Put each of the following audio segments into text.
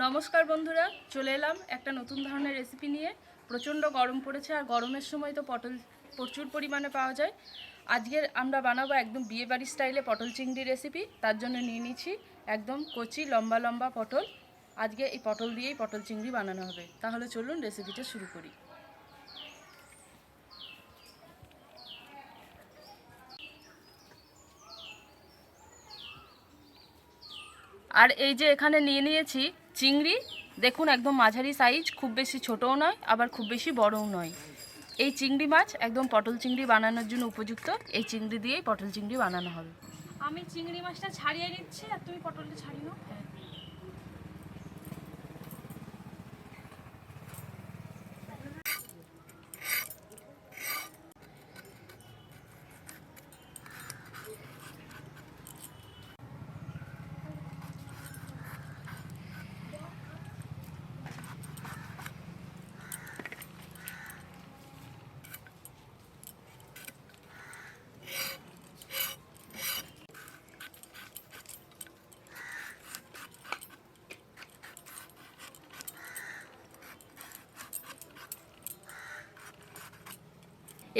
নমস্কার বন্ধুরা, চলে এলাম একটা নতুন ধরনের রেসিপি নিয়ে। প্রচণ্ড গরম পড়েছে আর গরমের সময় তো পটল প্রচুর পরিমাণে পাওয়া যায়। আজকে আমরা বানাবো একদম বিয়েবাড়ি স্টাইলে পটল চিংড়ি রেসিপি। তার জন্য নিয়ে নিচ্ছি একদম কচি লম্বা লম্বা পটল। আজকে এই পটল দিয়েই পটল চিংড়ি বানানো হবে। তাহলে চলুন রেসিপিটা শুরু করি। আর এই যে এখানে নিয়ে নিয়েছি চিংড়ি। দেখুন একদম মাঝারি সাইজ, খুব বেশি ছোটও নয় আবার খুব বেশি বড়ও নয়। এই চিংড়ি মাছ একদম পটল চিংড়ি বানানোর জন্য উপযুক্ত। এই চিংড়ি দিয়েই পটল চিংড়ি বানানো হবে। আমি চিংড়ি মাছটা ছাড়িয়ে নিচ্ছি আর তুমি পটলটা ছাড়িয়ে নাও।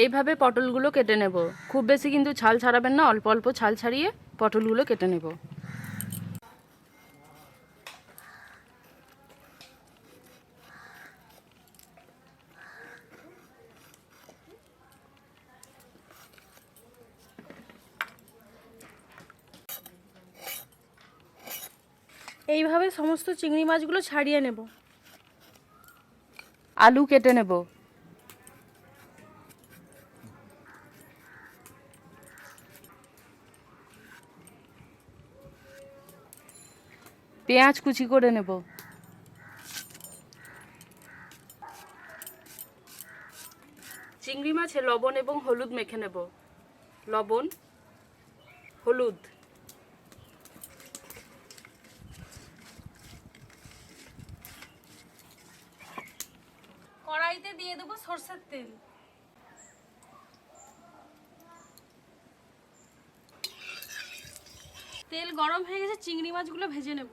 এইভাবে পটলগুলো কেটে নেব। খুব বেশি কিন্তু ছাল ছাড়াবেন না, অল্প অল্প ছাল ছাড়িয়ে পটলগুলো কেটে নেব। এইভাবে সমস্ত চিংড়ি মাছগুলো ছাড়িয়ে নেব। আলু কেটে নেব। পেঁয়াজ কুচি করে নেব। চিংড়ি মাছে লবণ এবং হলুদ মেখে নেব। লবণ, হলুদ, কড়াইতে দিয়ে দেবো সরষের তেল। তেল গরম হয়ে গেছে, চিংড়ি মাছগুলো ভেজে নেব।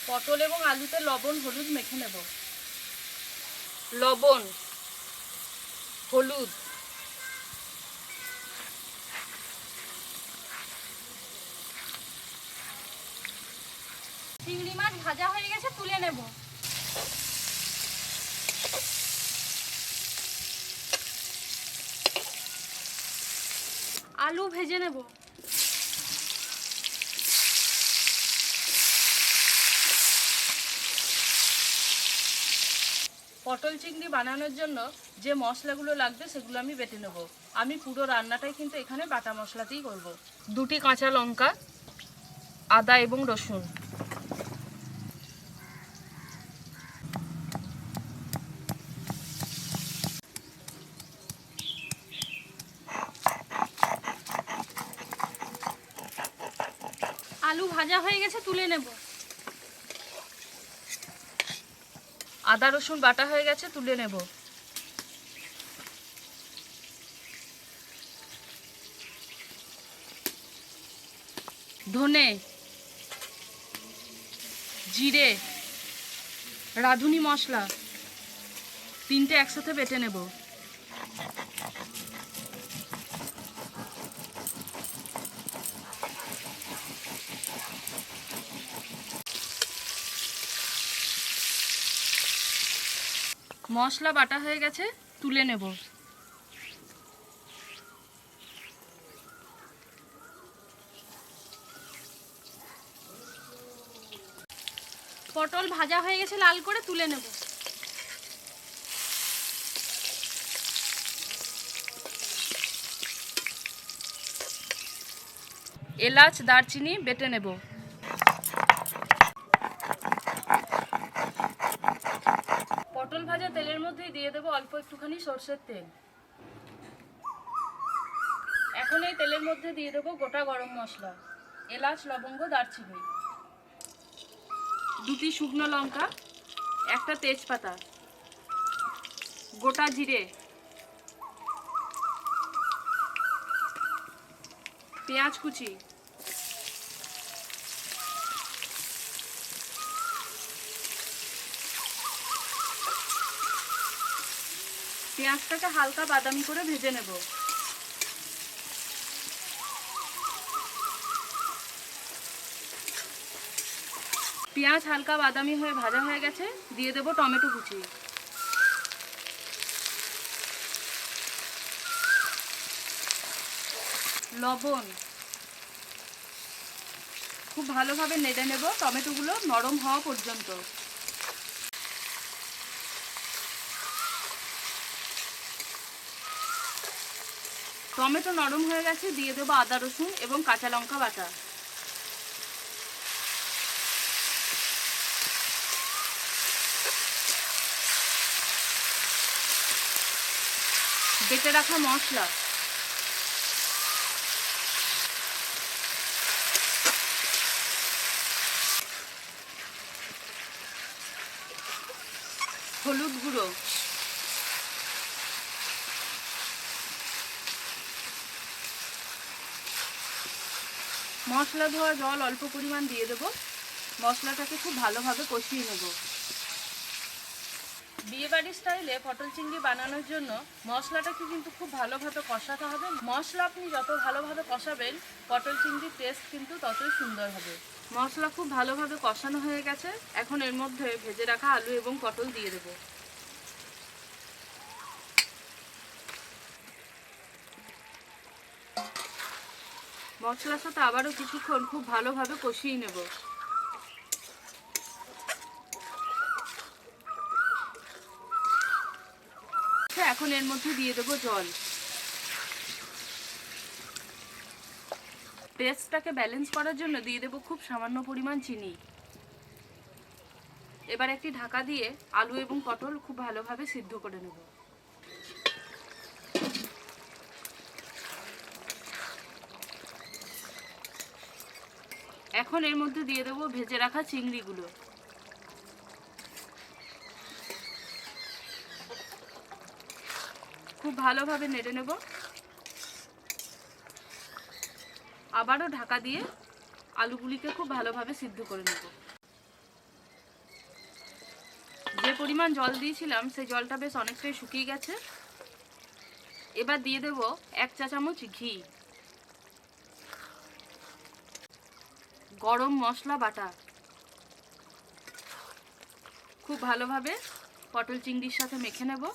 পটল এবং আলুতে লবণ হলুদ মেখে নেব। লবণ, হলুদ, চিংড়ি মাছ ভাজা হয়ে গেছে, তুলে নেব। আলু ভেজে নেব। পটল চিংড়ি বানানোর জন্য যে মশলাগুলো লাগবে সেগুলো আমি বেটে নেব। আমি পুরো রান্নাটাই কিন্তু এখানে বাটা মশলাতেই করব। 2টি কাঁচা লঙ্কা, আদা এবং রসুন, আলু ভাজা হয়ে গেছে, তুলে নেব। আদা রসুন বাটা হয়ে গেছে, তুলে নেব। ধনে, জিরে, রাঁধুনি মশলা 3টে একসাথে বেটে নেব। মশলা বাটা হয়ে গেছে, তুলে নেব। পটল ভাজা হয়ে গেছে, লাল করে তুলে নেব। এলাচ দারচিনি বেটে নেব। পটল ভাজা তেলের মধ্যেই দিয়ে দেবো অল্প একটুখানি সরষের তেল। এখন এই তেলের মধ্যে দিয়ে দেবো গোটা গরম মশলা, এলাচ লবঙ্গ দারচিনি, 2টি শুকনো লঙ্কা, একটা তেজপাতা, গোটা জিরে, পেঁয়াজ কুচি, পেঁয়াজটাকে হালকা বাদামি করে ভেজে নেব। পেঁয়াজ হালকা বাদামি হয়ে ভাজা হয়ে গেছে, দিয়ে দেব টমেটো কুচি, লবণ, খুব ভালোভাবে নেড়ে নেব টমেটোগুলো নরম হওয়া পর্যন্ত। টমেটো নরম হয়ে গেছে, দিয়ে দেবো আদা রসুন এবং কাঁচা লঙ্কা বাটা। বেটে রাখা মশলা, হলুদ গুঁড়ো, মশলা ধোয়া জল অল্প পরিমাণ দিয়ে দেব। মশলাটাকে খুব ভালোভাবে কষিয়ে নেব। বিয়েবাড়ির স্টাইলে পটল চিংড়ি বানানোর জন্য মশলাটাকে কিন্তু খুব ভালোভাবে কষাতে হবে। মশলা আপনি যত ভালোভাবে কষাবেন পটল চিংড়ির টেস্ট কিন্তু ততই সুন্দর হবে। মশলা খুব ভালোভাবে কষানো হয়ে গেছে, এখন এর মধ্যে ভেজে রাখা আলু এবং পটল দিয়ে দেব। মশলার সাথে আবারও কিছুক্ষণ খুব ভালোভাবে কষিয়ে নেব। এখন এর মধ্যে দিয়ে দেবো জল। টেস্টটাকে ব্যালেন্স করার জন্য দিয়ে দেবো খুব সামান্য পরিমাণ চিনি। এবার একটি ঢাকা দিয়ে আলু এবং পটল খুব ভালোভাবে সিদ্ধ করে নেব। এখন এর মধ্যে দিয়ে দেবো ভেজে রাখা চিংড়িগুলো। খুব ভালোভাবে নেড়ে নেব। আবারও ঢাকা দিয়ে আলুগুলিকে খুব ভালোভাবে সিদ্ধ করে নেব। যে পরিমাণ জল দিয়েছিলাম সেই জলটা বেশ অনেকটাই শুকিয়ে গেছে। এবার দিয়ে দেব 1 চা চামচ ঘি, গরম মশলা বাটা। খুব ভালোভাবে পটল চিংড়ির সাথে মেখে নেব।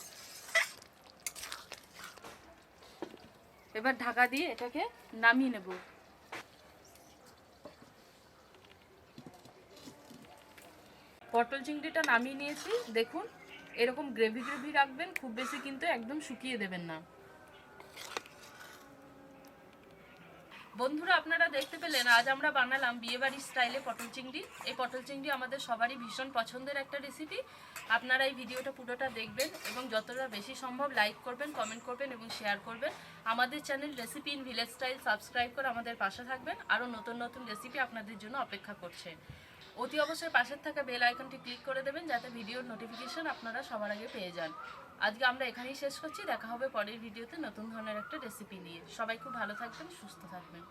এবার ঢাকা দিয়ে এটাকে নামিয়ে নেব। পটল চিংড়িটা নামিয়ে নিয়েছি, দেখুন এরকম গ্রেভি গ্রেভি রাখবেন, খুব বেশি কিন্তু একদম শুকিয়ে দেবেন না। বন্ধুরা, আপনারা দেখতে পেলেন আজ আমরা বানালাম বিয়েবাড়ির স্টাইলে পটল চিংড়ি। এই পটল চিংড়ি আমাদের সবারই ভীষণ পছন্দের একটা রেসিপি। আপনারা এই ভিডিওটা পুরোটা দেখবেন এবং যতটা বেশি সম্ভব লাইক করবেন, কমেন্ট করবেন এবং শেয়ার করবেন। আমাদের channel recipe in village style subscribe করে আমাদের পাশে থাকবেন। আরও নতুন নতুন রেসিপি আপনাদের জন্য অপেক্ষা করছে। অতি অবশ্যই পাশের থাকা বেল আইকনটি ক্লিক করে দেবেন যাতে ভিডিওর নোটিফিকেশন আপনারা সবার আগে পেয়ে যান। আজকে আমরা এখানেই শেষ করছি। দেখা হবে পরের ভিডিওতে নতুন ধরনের একটা রেসিপি নিয়ে। সবাই খুব ভালো থাকবেন, সুস্থ থাকবেন।